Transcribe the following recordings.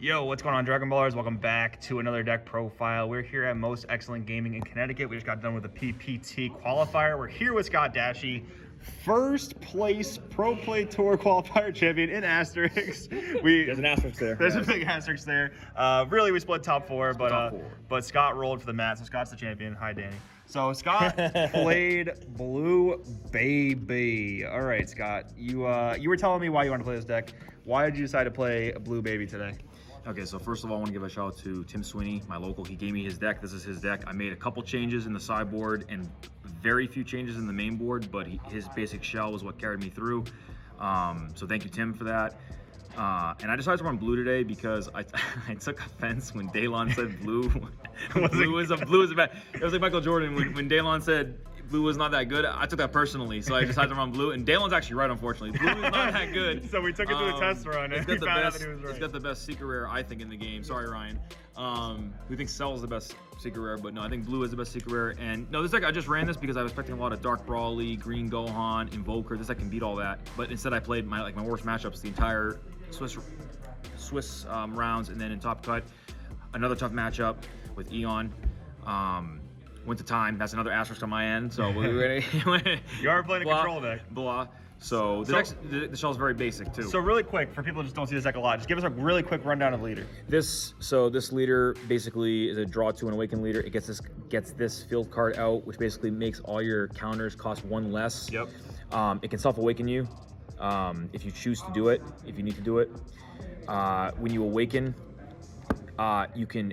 Yo, what's going on, Dragon Ballers? Welcome back to another deck profile. We're here at Most Excellent Gaming in Connecticut. We just got done with the PPT Qualifier. We're here with Scott Dashy, first place Pro Play Tour Qualifier champion in asterisks. There's an asterisk there. There's a big asterisk there. Really, we split top four, but Scott rolled for the mat, so Scott's the champion. Hi, Danny. So Scott played Blue Baby. All right, Scott, you were telling me why you want to play this deck. Why did you decide to play Blue Baby today? Okay, so first of all, I want to give a shout out to Tim Sweeney, my local. He gave me his deck. This is his deck. I made a couple changes in the sideboard and very few changes in the main board, but his basic shell was what carried me through. So thank you, Tim, for that. And I decided to run blue today because I took offense when Daylon said blue. blue is a bad. It was like Michael Jordan when Daylon said blue was not that good. I took that personally, so I decided to run blue. And Daylon's actually right, unfortunately. Blue is not that good. So we took it to a test run, and we found out that he was right. It's got the best secret rare, I think, in the game. Sorry, Ryan. We think Cell is the best secret rare, but no, I think blue is the best secret rare. And no, this deck, I just ran this because I was expecting a lot of Dark Brawly, Green Gohan, Invoker. This deck can beat all that. But instead, I played my worst matchups the entire Swiss rounds, and then in Top Cut, another tough matchup with Eon. Went to time. That's another asterisk on my end. So we're ready. You are playing a control deck. Blah. So the shell's very basic too. So really quick, for people who just don't see this deck a lot, just give us a really quick rundown of leader. This leader basically is a draw 2 and awaken leader. It gets this field card out, which basically makes all your counters cost 1 less. Yep. It can self-awaken you if you choose to do it, if you need to do it. When you awaken, you can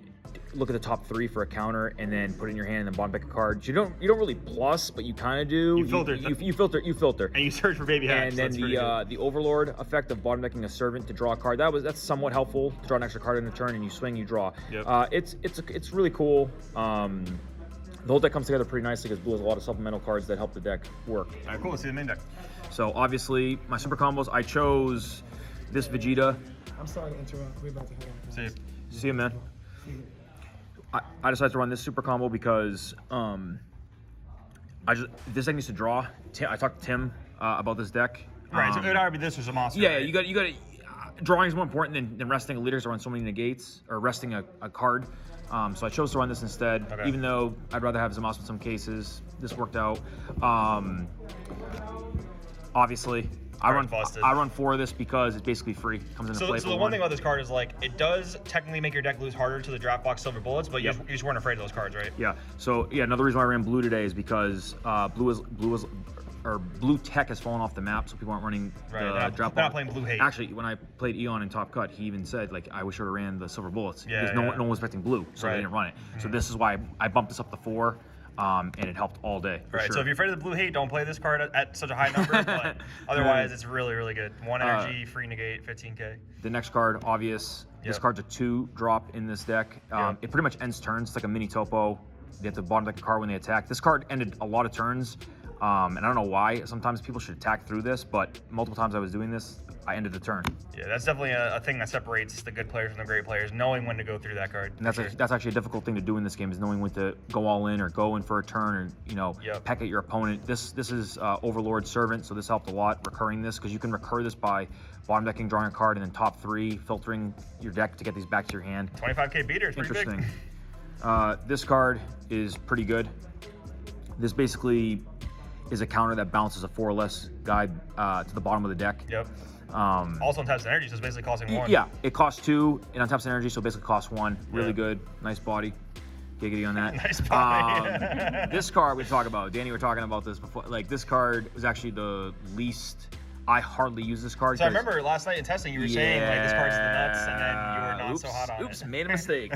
look at the top 3 for a counter and then put it in your hand and then bottom pick a card. You don't really plus, but you kind of do. You filter. You filter. And you search for baby hacks. And then the Overlord effect of bottom decking a servant to draw a card. That's somewhat helpful to draw an extra card in a turn, and you swing, you draw. Yep. It's really cool. The whole deck comes together pretty nicely because blue has a lot of supplemental cards that help the deck work. All right, cool. Let's see the main deck. So obviously my super combos, I chose this Vegeta. I'm sorry to interrupt. We're about to head on. See you, man. I decided to run this super combo because this deck needs to draw. I talked to Tim about this deck. Right, so it would either be this or some monster. Yeah, right? you got drawing is more important than resting a leader, so I run so many negates or resting a card. So I chose to run this instead, even though I'd rather have Zamasu in some cases. This worked out. Obviously, I run 4 of this because it's basically free. Comes into play. So the one thing about this card is, like, it does technically make your deck lose harder to the draft box silver bullets, but you just weren't afraid of those cards, right? Yeah. So yeah, another reason why I ran blue today is because blue tech has fallen off the map, so people aren't running the draft box. They're not playing blue hate. Actually, when I played Eon in Top Cut, he even said, like, I wish I would have ran the silver bullets because no one was expecting blue, so they didn't run it. So this is why I bumped this up to 4. And it helped all day. Right. Sure. So if you're afraid of the blue hate, don't play this card at such a high number. But otherwise, it's really, really good. 1 energy, free negate, 15k. The next card, obvious. This card's a 2 drop in this deck. It pretty much ends turns. It's like a mini topo. They have to bottom deck a card when they attack. This card ended a lot of turns, and I don't know why. Sometimes people should attack through this, but multiple times I was doing this, I ended the turn. Yeah, that's definitely a thing that separates the good players from the great players, knowing when to go through that card. And that's actually a difficult thing to do in this game, is knowing when to go all in or go in for a turn, or peck at your opponent. This is Overlord Servant, so this helped a lot recurring this, because you can recur this by bottom decking, drawing a card, and then top 3 filtering your deck to get these back to your hand. 25k beater, it's pretty interesting. Big. This card is pretty good. This basically is a counter that bounces a 4 or less guy to the bottom of the deck. Yep. Also untaps energy, so it's basically costing 1. Yeah, it costs 2 and untaps energy, so it basically costs 1. Really good. Nice body. Giggity on that. Nice body. This card we talk about. Danny, we were talking about this before. Like, this card was actually the least. I hardly use this card. So I remember last night in testing, you were saying, like, this card's the nuts, and then you were not so hot on it. Oops, made a mistake.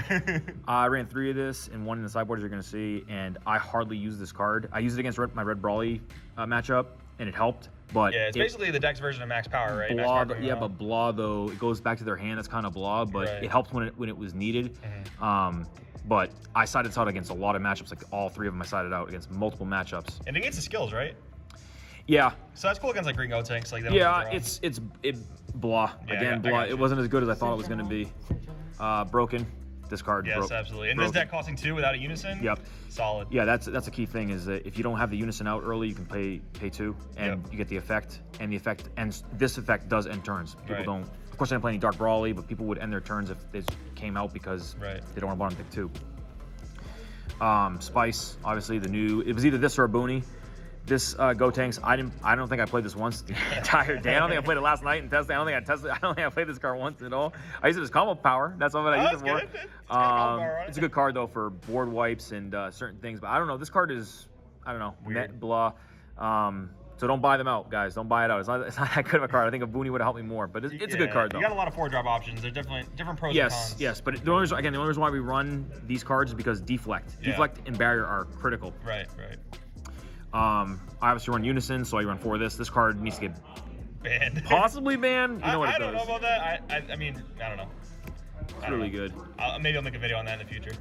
I ran 3 of this and 1 in the sideboard, as you're going to see, and I hardly use this card. I used it against my Red Brawly matchup, and it helped. But yeah, it's basically the deck's version of max power, right? Blah, but blah, though, it goes back to their hand. That's kind of blah, but it helped when it was needed. But I sided this out against a lot of matchups. Like, all 3 of them I sided out against multiple matchups. And against the skills, right? Yeah. So that's cool against, like, Green Go tanks. Like, it's blah. Yeah, Again, blah. It wasn't as good as I thought it was going to be. Broken. This card. Yes, absolutely. And this deck costing 2 without a unison. Yep. Solid. Yeah, that's a key thing, is that if you don't have the unison out early, you can pay 2, and you get the effect. And the effect ends. This effect does end turns. People don't Of course, I didn't play any Dark Brawly, but people would end their turns if they came out because they don't want to bottom pick 2. Spice, obviously the new. It was either this or a Booney. This Gotenks, I don't think I played this once the entire day. I don't think I played it last night and tested. I don't think I played this card once at all. I used it as combo power. That's all that I used it for. It's a good card though for board wipes and certain things. But I don't know. This card is, I don't know, net blah. So don't buy them out, guys. Don't buy it out. It's not that good of a card. I think a Booney would have helped me more, but it's a good card though. You got a lot of 4-drop options. There's definitely different pros and cons. Yes, but the only reason why we run these cards is because deflect and barrier are critical. Right. I obviously run Unison, so I run 4 of this. This card needs to get banned. Possibly banned. You know what it does. I don't know about that. I mean, I don't know. It's really good. Maybe I'll make a video on that in the future.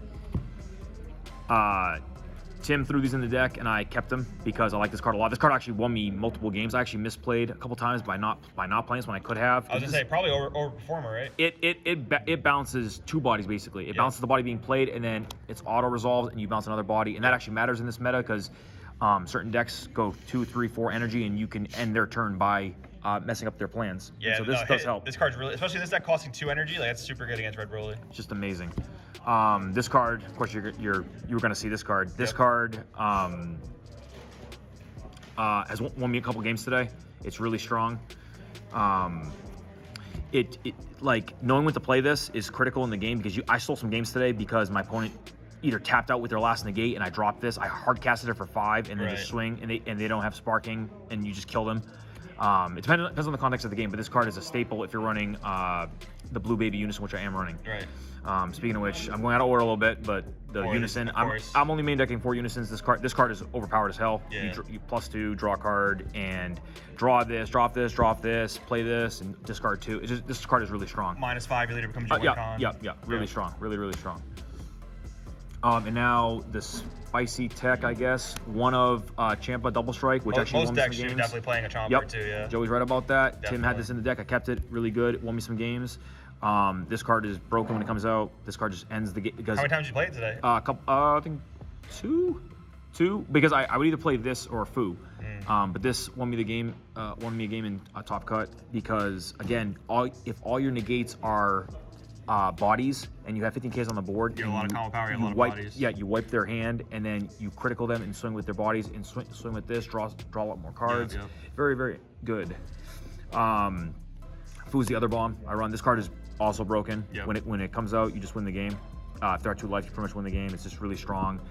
Tim threw these in the deck, and I kept them because I like this card a lot. This card actually won me multiple games. I actually misplayed a couple times by not playing this when I could have. I was gonna say probably overperformer, right? It bounces 2 bodies basically. It bounces the body being played, and then it's auto resolves, and you bounce another body, and that actually matters in this meta because certain decks go 2, 3, 4 energy, and you can end their turn by messing up their plans. Yeah, and so this does help. This card's really, especially this deck costing 2 energy, like that's super good against Red Broly. It's just amazing. This card, of course, you were gonna see this card. This card has won me a couple games today. It's really strong. It like knowing when to play this is critical in the game because I stole some games today because my opponent either tapped out with their last negate and I dropped this. I hard casted it for 5 and then just swing and they don't have sparking and you just kill them. It depends on the context of the game, but this card is a staple if you're running the Blue Baby Unison, which I am running. Right. Speaking of which, I'm going out of order a little bit, but the Unison, I'm only main decking 4 Unisons. This card is overpowered as hell. Yeah. You +2, draw a card, and draw this, drop this, drop this, play this, and discard 2. This card is really strong. -5, your leader becomes your win con. Yeah, really strong, really strong. And now the spicy tech, I guess, one of Champa Double Strike, which actually won me some games. Most decks you're definitely playing a Champa too, yeah. Joey's right about that. Definitely. Tim had this in the deck. I kept it, really good. Won me some games. This card is broken when it comes out. This card just ends the game because. How many times did you play it today? I think 2, because I would either play this or Fu. But this won me a game in Top Cut because again, if all your negates are bodies and you have 15Ks on the board, you have a lot of combo power, you have a lot of bodies. Yeah, you wipe their hand and then you critical them and swing with their bodies and swing with this, draw a lot more cards. Yeah. Very, very good. Fu's the other bomb I run. This card is also broken. Yep. When it comes out, you just win the game. If there are 2 life, you pretty much win the game. It's just really strong.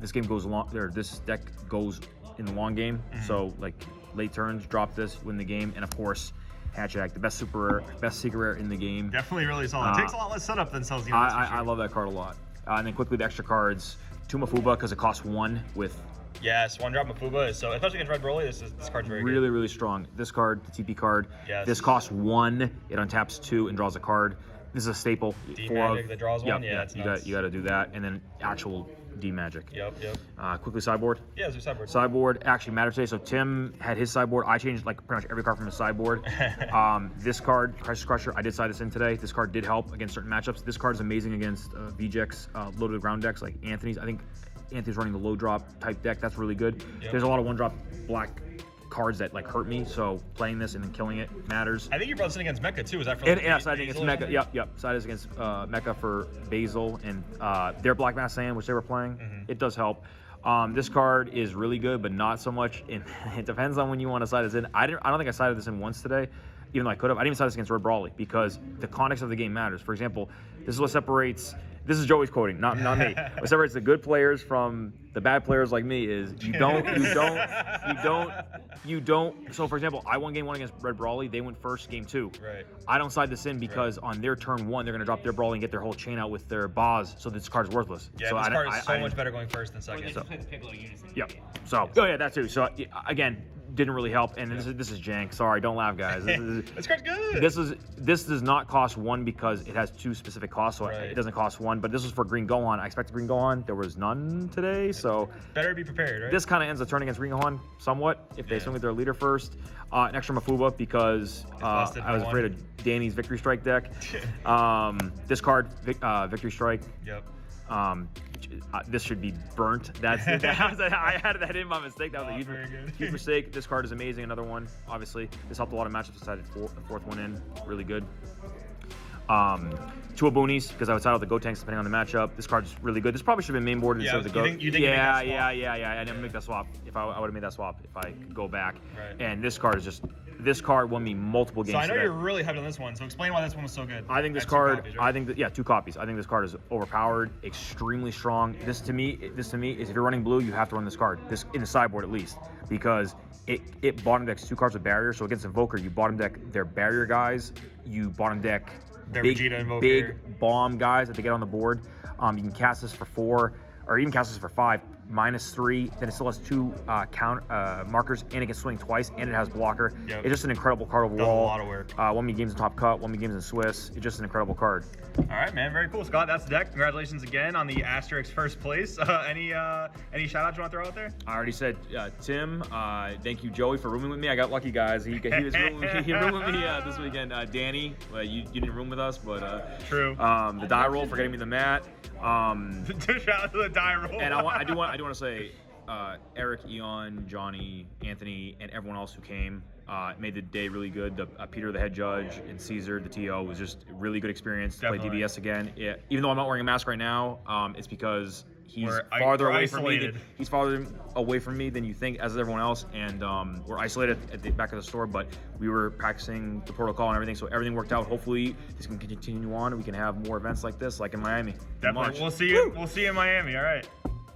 This game goes long. This deck goes in the long game. So like late turns, drop this, win the game, and of course, Hatchak, the best secret rare in the game. Definitely really solid. It takes a lot less setup than Cells Units. I love that card a lot. And then quickly the extra cards, 2 Mafuba because it costs 1 with. Yes, 1-drop Mafuba is so, especially against Red Broly, this card's very really, good. really strong. This card, the TP card, yes. This costs 1, it untaps 2 and draws a card. This is a staple. D-Magic that draws 1? Yeah, that's you got to do that. And then actual D-Magic. Yep. Quickly sideboard. Yeah, there's a sideboard. Sideboard actually matters today. So Tim had his sideboard. I changed like pretty much every card from his sideboard. This card, Crisis Crusher, I did side this in today. This card did help against certain matchups. This card is amazing against VJX, loaded ground decks like Anthony's. I think Anthony's running the low drop type deck. That's really good. Yep. There's a lot of 1-drop black cards that like hurt me, so playing this and then killing it matters. I think you brought this in against Mecha too. Is that for siding against Mecha? Yep. Siding against Mecha for Basil and their Black Mass Sand, which they were playing. It does help. This card is really good, but not so much. It depends on when you want to side this in. I don't think I sided this in once today, even though I could have. I didn't even side this against Red Brawly because the context of the game matters. For example, this is what separates. This is Joey's quoting, not me. What separates the good players from the bad players like me is you don't. So for example, I won game 1 against Red Brawly. They went first game 2. Right. I don't side this in because on their turn 1, they're going to drop their Brawly and get their whole chain out with their Boz. So this card's worthless. Yeah, so this card is so much better going first than second. Yeah. So that too. So again, didn't really help. And this is jank. Sorry, don't laugh, guys. This card's good. This does not cost 1 because it has 2 specific costs, so it doesn't cost 1. But this was for Green Gohan. I expected Green Gohan. There was none today, so better be prepared, right? This kind of ends the turn against Green Gohan somewhat if they swing with their leader first. An extra Mafuba because I was afraid of Danny's Victory Strike deck. This card, Victory Strike. Yep. This should be burnt. I had that in by mistake. That was a huge mistake. This card is amazing. Another one, obviously. This helped a lot of matchups. Decided the fourth one in. Really good. Two Aboonies, because I was out of the Go Tanks depending on the matchup. This card's really good. This probably should have been main board instead of the Go. Yeah. I didn't make that swap. If I would have made that swap if I could go back. Right. And this card is just, this card won me multiple games. So I know you're really hyped on this one. So explain why this one was so good. I think this card, 2 copies. I think this card is overpowered, extremely strong. This to me is if you're running blue, you have to run this card. This in the sideboard at least, because it bottom decks 2 cards with barrier. So against Invoker, you bottom deck their barrier guys. You bottom deck big bomb guys that they get on the board. You can cast this for 4, or even cast this for 5, -3. Then it still has 2 markers, and it can swing twice, and it has blocker. Yep. It's just an incredible card overall. Does a lot of work. Won me games in Top Cut, won me games in Swiss. It's just an incredible card. All right, man. Very cool, Scott. That's the deck. Congratulations again on the Asterix first place. Any shout outs you want to throw out there? I already said Tim. Thank you, Joey, for rooming with me. I got lucky, guys. He was rooming with me this weekend. Danny, you didn't room with us, but true. The die roll for getting me the mat. Shout out to the die roll. And I do want to say, Eric, Eon, Johnny, Anthony, and everyone else who came made the day really good. Peter, the head judge, and Caesar, the TO, was just a really good experience. Definitely. To play DBS again. Yeah, even though I'm not wearing a mask right now, it's because he's farther away from me. He's farther away from me than you think, as is everyone else, and we're isolated at the back of the store. But we were practicing the protocol and everything, so everything worked out. Hopefully, this can continue on, and we can have more events like this, like in Miami. Definitely. We'll see you. We'll see you in Miami. All right.